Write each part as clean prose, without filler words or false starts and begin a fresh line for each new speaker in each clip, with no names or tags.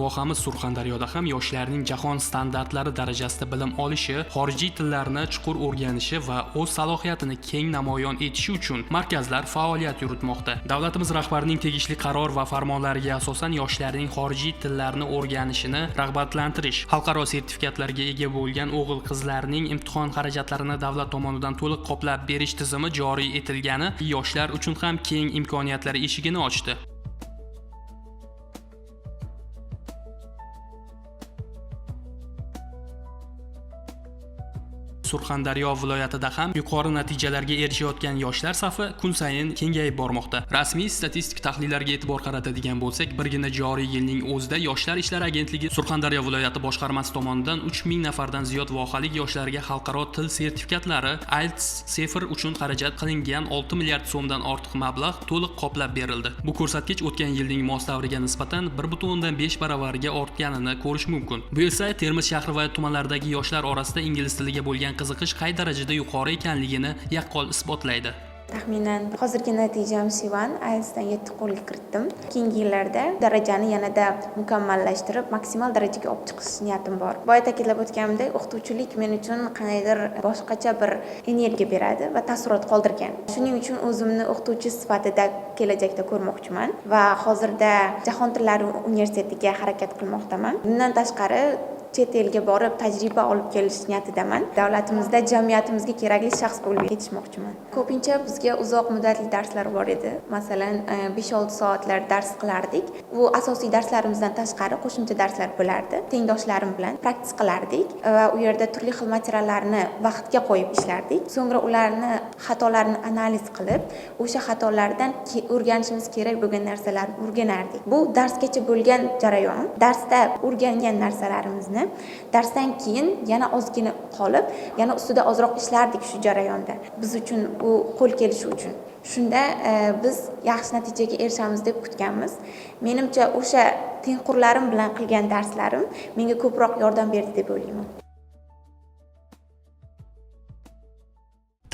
vohamiz Surxondaryoda ham yoshlarning jahon standartlari darajasida bilim olishi, xorijiy tillarni chuqur o'rganishi va o'z salohiyatini keng namoyon etishi uchun markazlar faoliyat yuritmoqda. Davlatimiz rahbarining tegishli qaror va farmonlariga asosan yoshlarning xorijiy tillarni o'rganishini rag'batlantirish, xalqaro sertifikatlarga ega bo'lgan o'g'il-qizlarning imtihon xarajatlarini davlat tomonidan to'liq qoplab berish tizimi joriy etilgani yoshlar uchun ham keng imkoniyatlar eshigini ochdi. Surxondaryo viloyatida ham yuqori natijalarga erishayotgan yoshlar safi kun sayin kengayib bormoqda. Rasmiy statistik tahlillarga e'tibor qaratadigan bo'lsak, birgina joriy yilning o'zida Yoshlar ishlari agentligi Surxondaryo viloyati boshqarmasi tomonidan 3000 nafardan ziyod vohalik yoshlarga xalqaro til sertifikatlari IELTS sifir uchun xarajat qilingan 6 milliard so'mdan ortiq mablag' to'liq qoplab berildi. Bu ko'rsatkich o'tgan yilning mos davriga nisbatan 1.5 baravarga ortganini ko'rish mumkin. Bu esa Termiz shahri va tumanlaridagi yoshlar orasida ingliz tiliga bo'lgan qiziqish qay darajada yuqori ekanligini yaqqol isbotlaydi.
Taxminan hozirgi natijam C1, IELTSdan 7 qo'lga kiritdim. Keyingi yillarda darajani yanada mukammallashtirib, maksimal darajaga olib chiqish niyatim bor. Boya ta'kidlab o'tganimdek, o'qituvchilik men uchun qandaydir boshqacha bir energiya beradi va taassurot qoldirgan. Shuning uchun o'zimni o'qituvchi sifatida kelajakda ko'rmoqchiman va hozirda Jahon tillari universitetiga harakat qilmoqdaman. Bundan tashqari chet elga borib tajriba olib kelish niyatidaman. Davlatimizda jamiyatimizga kerakli shaxs bo'lib yetishmoqchiman. Ko'pincha bizga uzoq muddatli darslar bor edi. Masalan, 5-6 soatlar dars qilardik. Bu asosiy darslarimizdan tashqari qo'shimcha darslar bo'lardi. Tengdoshlarim bilan praktik qilardik va u yerda turli xil materiallarni vaqtga qo'yib ishlardik. So'ngra ularni xatolarini analiz qilib, o'sha xatolardan o'rganishimiz kerak bo'lgan narsalarni o'rganardik. Bu darsgacha bo'lgan jarayon. Darsda o'rgangan narsalarimizni darsdan keyin yana ozgina qolib, yana ustida ozroq ishlardik shu jarayonda. Biz uchun u qo'l kelishi uchun. Shunda biz yaxshi natijaga erishamiz deb kutganmiz. Menimcha o'sha tengqurlarim bilan qilgan darslarim menga ko'proq yordam berdi deb o'ylayman.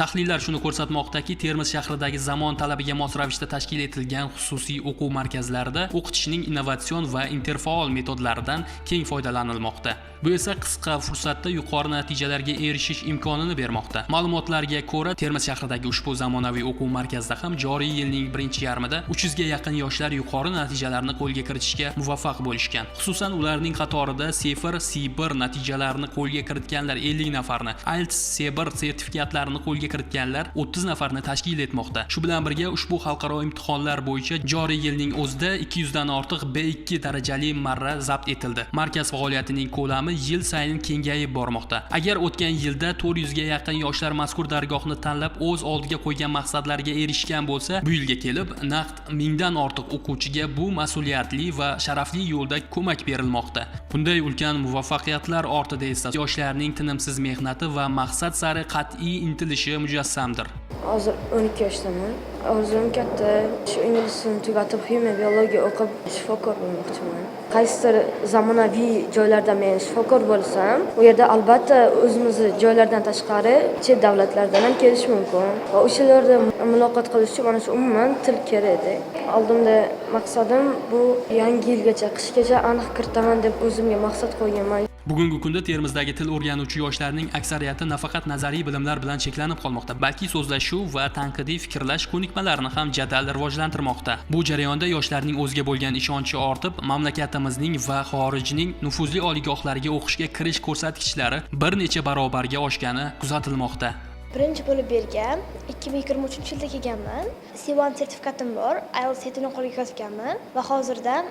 Tahlillar shuni ko'rsatmoqdaki, Termiz shahridagi zamon talabiga mos ravishda tashkil etilgan xususiy o'quv markazlarida o'qitishning innovatsion va interfaol metodlaridan keng foydalanilmoqda. Bu esa qisqa fursatda yuqori natijalarga erishish imkonini bermoqda. Ma'lumotlarga ko'ra, Termiz shahridagi ushbu zamonaviy o'quv markazida ham joriy yilning birinchi yarmida 300 ga yaqin yoshlar yuqori natijalarni qo'lga kiritishga muvaffaq bo'lishgan. Xususan, ularning qatorida C0, C1 natijalarini qo'lga kiritganlar 50 nafarni, IELTS C1 sertifikatlarini qo'lga kiritganlar 30 nafarni tashkil etmoqda. Shu bilan birga ushbu xalqaro imtihonlar bo'yicha joriy yilning o'zida 200 dan ortiq B2 darajali marra zabt etildi. Markaz faoliyatining ko'lami yil sayin kengayib bormoqda. Agar o'tgan yilda 400 ga yaqin yoshlar mazkur dargohni tanlab o'z oldiga qo'ygan maqsadlariga erishgan bo'lsa, bu yilga kelib naqd 1000 dan ortiq o'quvchiga bu mas'uliyatli va sharafli yo'lda ko'mak berilmoqda. Bunday ulkan muvaffaqiyatlar ortida esa yoshlarning tinimsiz mehnati va maqsad sari qat'iy intilishi mujassamdir.
Hozir 12 yoshdaman. Orzum katta. Shu ingliz tilini tugatib, ximiya, biologiya o'qib shifokor bo'lmoqchiman. Qaysidir zamonaviy joylarda men shifokor bo'lsam, u yerda albatta o'zimizni joylardan tashqari chet davlatlardan ham kelish mumkin. Va o'shalarda muloqot qilish uchun mana shu umuman til kerak edi. Oldimda maqsadim bu yangi yilgacha, qishgacha aniq kiritaman deb o'zimga maqsad qo'yganman.
Bugungi kunda Termizdagi til o'rganuvchi yoshlarning aksariyati nafaqat nazariy bilimlar bilan cheklanib qolmoqda, balki so'zlashuv va tanqidiy fikrlash ko'nikmalarini ham jadal rivojlantirmoqda. Bu jarayonda yoshlarning o'ziga bo'lgan ishonchi ortib, mamlakatimizning va xorijning nufuzli oliygohlariga o'qishga kirish ko'rsatkichlari bir necha barobarga oshgani kuzatilmoqda.
Birinchi bo'lib bergan 2023-yilda kelganman. C1 sertifikatim bor. IELTS 7 ni qo'lga kiritganman va hozirda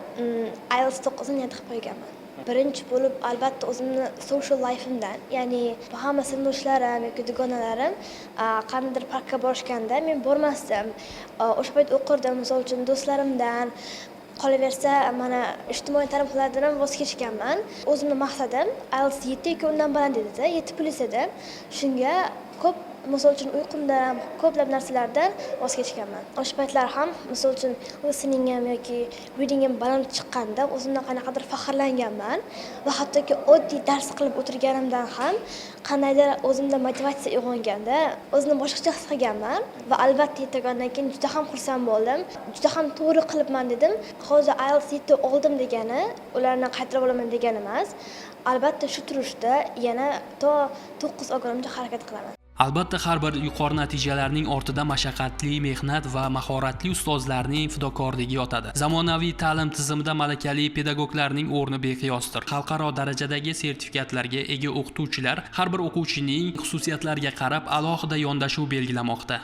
IELTS 9 ni niyat qilib qo'yganman. Birinchi bo'lib albatta o'zimni social life'imdan, ya'ni hamma sinfdoshlarim yoki dugonalarim qandaydir parkka borishganda men bormasdim. O'sha payt o'qirdim, misol uchun do'stlarimdan. Qolaversa, mana ijtimoiy tarmoqlardan ham voz kechganman. O'zimning maqsadim IELTS 7 yoki undan baland edi, 7+ edi. Shunga ko'p misol uchun uyqumdan, ko'plab narsalardan voz kechganman. O'sha paytlar ham misol uchun listeningim yoki readingim baland chiqqanda o'zimdan qanaqadir faxrlanganman va hattoki oddiy dars qilib o'tirganimdan ham qandaydir o'zimda motivatsiya uyg'onganda o'zimni boshqacha his qilganman va albatta yetgandan keyin juda ham xursand bo'ldim. Juda ham to'g'ri qilibman dedim. Hozir IELTS 7 oldim degani ularni qaytarib olaman degani emas. Albatta shu turishda yana to 9 olgunimcha harakat qilaman.
Albatta har bir yuqori natijalarning ortida mashaqqatli mehnat va mahoratli ustozlarning fidokorligi yotadi. Zamonaviy ta'lim tizimida malakali pedagoglarning o'rni beqiyosdir. Xalqaro darajadagi sertifikatlarga ega o'qituvchilar har bir o'quvchining xususiyatlariga qarab alohida yondashuv belgilamoqda.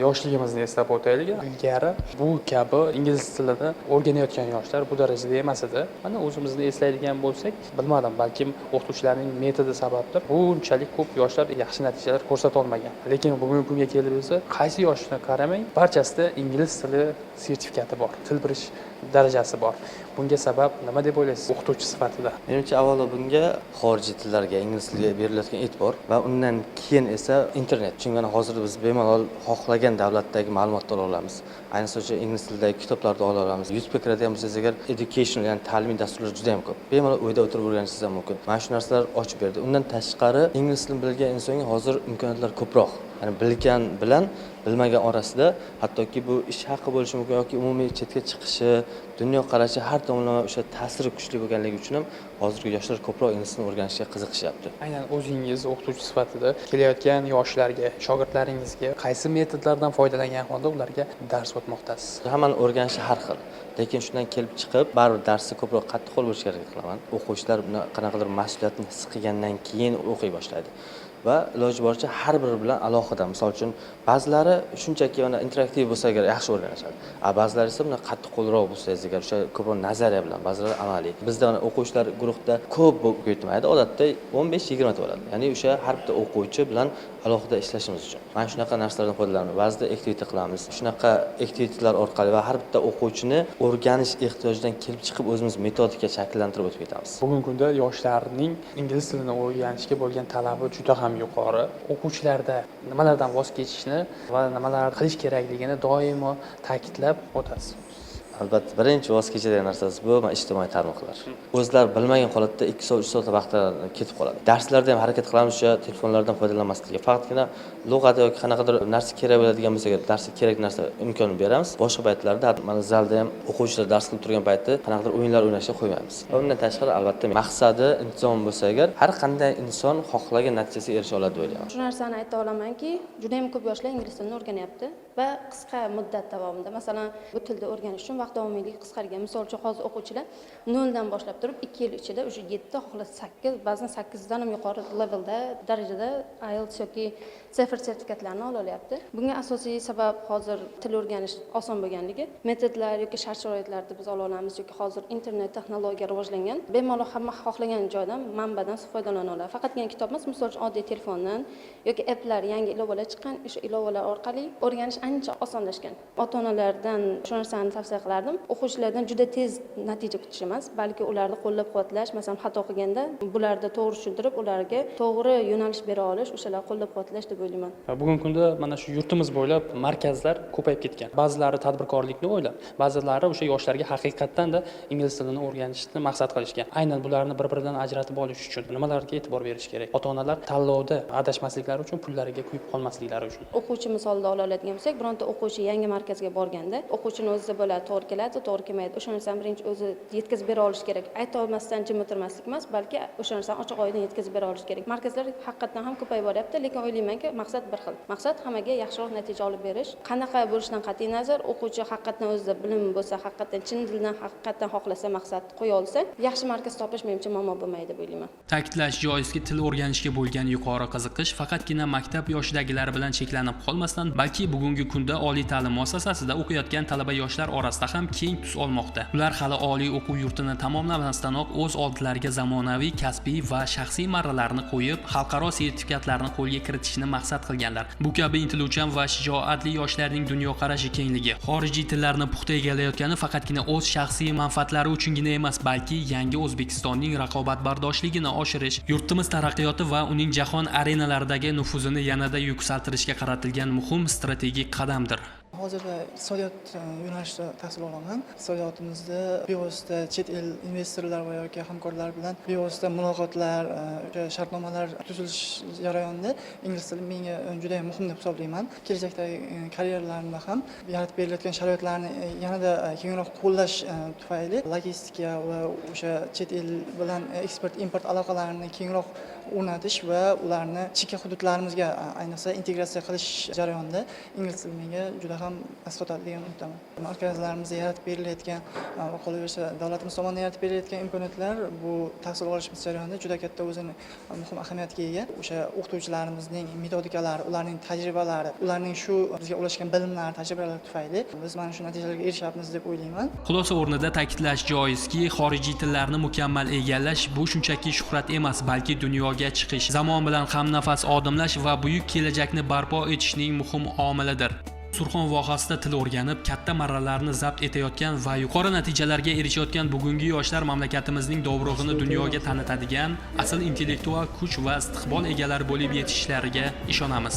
Yoshligimizni eslab o'taylik. Ilgari bu kabi ingliz tilini o'rganayotgan yoshlar bu darajada emas edi. Mana o'zimizni eslaydigan bo'lsak, bilmadim, balkim o'qituvchilarning metodi sababdir. Bunchalik ko'p yoshlar yaxshi natijalar ko'rsata olmagan. Lekin bugungi kunga kelib esa, qaysi yoshni qaramang, barchasida ingliz tili sertifikati bor, til bilish darajasi bor. Bunga sabab nima deb o'ylaysiz o'qituvchi sifatida?
Menimcha avvalo bunga xorijiy tillarga, ingliz tiliga berilayotgan e'tibor va undan keyin esa internet. Chunki mana hozir biz bemalol xohlagan davlatdagi ma'lumotlar ola olamiz. Ayniqsa o'sha ingliz tilidagi kitoblarni ola olamiz. YouTube'ga kiradigan bo'lsangiz agar education, ya'ni ta'limiy dasturlar juda ham ko'p. Bemalol uyda o'tirib o'rganishingiz ham mumkin. Mana shu narsalar ochib berdi. Undan tashqari ingliz tilini bilgan insonga hozir imkoniyatlar ko'proq. Ya'ni bilgan bilan bilmagan orasida hattoki bu ish haqi bo'lishi mumkin yoki umumiy chetga chiqishi, dunyo qarashi har tomonlama o'sha ta'siri kuchli bo'lganligi uchun ham hozirgi yoshlar ko'proq ingliz tilini o'rganishga qiziqishyapti.
Aynan o'zingiz o'qituvchi sifatida kelayotgan yoshlarga, shogirdlaringizga qaysi metodlardan foydalangan holda ularga dars o'tmoqdasiz?
Hammani o'rganishi har xil. Lekin shundan kelib chiqib, baribir darsda ko'proq qattiq qo'l bo'lishi kerak qilaman. O'quvchilar buni qanaqadir mas'uliyatni his qilgandan keyin o'qiy boshlaydi. Va iloji boricha har biri bilan alohida. Misol uchun, ba'zilari shunchaki mana interaktiv bo'lsa agar yaxshi o'rganishadi. Ba'zilari esa buni qattiq qo'lroq bo'lsa agar o'sha ko'proq nazariya bilan, ba'zilari amaliy. Bizda mana o'quvchilar guruhda ko'p bo'lib ketmaydi. Odatda 15-20 ta bo'ladi. Ya'ni o'sha har bitta o'quvchi bilan alohida ishlashimiz uchun. Mana shunaqa narsalardan foydalanamiz. Ba'zida activity qilamiz. Shunaqa activitylar orqali va har bitta o'quvchini o'rganish ehtiyojidan kelib chiqib o'zimiz metodika shakllantirib o'tib ketamiz.
Bugungi kunda yoshlarning ingliz tilini o'rganishga bo'lgan talabi juda ham yuqori. O'quvchilarda nimalardan voz kechishni va nimalar qilish kerakligini doimo ta'kidlab o'tasiz.
Albatta, birinchi voz kechadigan narsasi bu ijtimoiy tarmoqlar. O'zlari bilmagan holatda 2 soat, 3 soat vaqtlar ketib qoladi. Darslarda ham harakat qilamiz o'sha telefonlardan foydalanmaslikka. Faqatgina lug'at yoki qanaqadir narsa kerak bo'ladigan bo'lsa, darsga kerak narsa imkonini beramiz. Boshqa paytlarda mana zalda ham o'quvchilar dars qilib turgan paytda qanaqadir o'yinlar o'ynashga qo'ymaymiz. Va undan tashqari albatta maqsadi intizom bo'lsa agar har qanday inson xohlagan natijasiga erisha oladi deb o'ylayman.
Shu narsani ayta olamanki, juda ham ko'p yoshlar ingliz tilini o'rganyapti va qisqa muddat davomida, masalan, bu tilni o'rganish uchun vaqt davomiyligi qisqargan. Misol uchun hozir o'quvchilar 0 dan boshlab turib 2 yil ichida o'sha 7, xohlasa 8, ba'zan 8 dan ham yuqori levelda darajada IELTS yoki TOEFL sertifikatlarini ola olyapti. Bunga asosiy sabab hozir til o'rganish oson bo'lganligi. Metodlar yoki shart-sharoitlarni biz ola olamiz yoki hozir internet texnologiya rivojlangan. Bemalol hamma xohlagan joydan, manbadan foydalana oladi. Faqatgina kitob emas, misol uchun oddiy telefondan yoki applar, yangi ilovalar chiqqan, o'sha ilovalar orqali o'rganish ancha osonlashgan. Ota-onalardan shu narsani tavsiya qilardim. O'quvchilardan juda tez natija kutish emas, balki ularni qo'llab-quvvatlash, masalan, xato qilganda bularni to'g'ri tushuntirib, ularga to'g'ri yo'nalish bera olish, o'shalar qo'llab-quvvatlash deb o'ylayman.
Bugungi kunda mana shu yurtimiz bo'ylab markazlar ko'payib ketgan. Ba'zilari tadbirkorlikni o'ylab, ba'zilari o'sha yoshlarga haqiqatdan-da ingliz tilini o'rganishni maqsad qilishgan. Aynan bularni bir-biridan ajratib olish uchun nimalarga e'tibor berish kerak? Ota-onalar tanlovda adashmasliklari uchun, pullariga kuyib qolmasliklari uchun.
O'quvchi misolida ola oladigan bo'lsak, bironta o'quvchi yangi markazga borganda, o'quvchini o'zida bo'ladi, to'g'ri keladi, to'g'ri kelmaydi. O'sha narsani birinchi o'zi yetkazib bera olish kerak. Ayta olmasdan jim o'tirmaslik emas, balki o'sha narsani ochiq-oydin yetkazib bera olish kerak. Markazlar haqiqatan ham ko'payib boryapti, lekin o'ylaymanki, maqsad bir xil. Maqsad hammaga yaxshiroq natija olib berish. Qanaqa bo'lishidan qat'iy nazar, o'quvchi haqiqatan o'zida bilim bo'lsa, haqiqatan chin dildan haqiqatan xohlasa, maqsad qo'ya olsa, yaxshi markaz topish menimcha muammo bo'lmaydi deb o'ylayman.
Ta'kidlash joizki, til o'rganishga bo'lgan yuqori qiziqish faqatgina maktab yoshidagilar bilan cheklanib qolmasdan, balki bugungi bugungi kunda oliy ta'lim muassasasida o'qiyotgan talaba yoshlar orasida ham keng tus olmoqda. Ular hali oliy o'quv yurtini tamomlamasdanoq o'z oldilariga zamonaviy kasbiy va shaxsiy marralarni qo'yib, xalqaro sertifikatlarni qo'lga kiritishni maqsad qilganlar. Bu kabi intiluvchan va shijoatli yoshlarning dunyoqarashi kengligi, xorijiy tillarni puxta egallayotgani faqatgina o'z shaxsiy manfaatlari uchungina emas, balki yangi O'zbekistonning raqobatbardoshligini oshirish, yurtimiz taraqqiyoti va uning jahon arenalaridagi nufuzini yanada yuksaltirishga qaratilgan muhim strategik qadamdir.
Hozirda iqtisodiyot yo'nalishida tahsil olaman. Iqtisodiyotimizda bevosita chet el investorlar va yoki hamkorlar bilan bevosita muloqotlar, shartnomalar tuzilish jarayonida ingliz tili menga juda ham muhim deb hisoblayman. Kelajakdagi karyeralarimda ham yaratib berilayotgan sharoitlarni yanada kengroq qo'llash tufayli logistika va o'sha chet el bilan eksport-import aloqalarini kengroq o'rnatish va ularni chekka hududlarimizga ayniqsa integratsiya qilish jarayonida ingliz tili menga juda ham asqotadi degan umiddaman. Markazlarimizda yaratib berilayotgan va qolaversa davlatimiz tomonidan yaratib berilayotgan imkoniyatlar bu tahsil olishimiz jarayonida juda katta o'zini muhim ahamiyatga ega. O'sha o'qituvchilarimizning metodikalari, ularning tajribalari, ularning shu bizga ulashgan bilimlar, tajribalar tufayli biz mana shu natijalarga erishyapmiz deb o'ylayman.
Xulosa o'rnida ta'kidlash joizki, xorijiy tillarni mukammal egallash bu shunchaki shuhrat emas, balki dunyoga chiqish, zamon bilan hamnafas odimlash va buyuk kelajakni barpo etishning muhim omilidir. Surxon vohasida til o'rganib, katta marralarni zabt etayotgan va yuqori natijalarga erishayotgan bugungi yoshlar mamlakatimizning dovrug'ini dunyoga tanitadigan asl intellektual kuch va istiqbol egalari bo'lib yetishishlariga ishonamiz.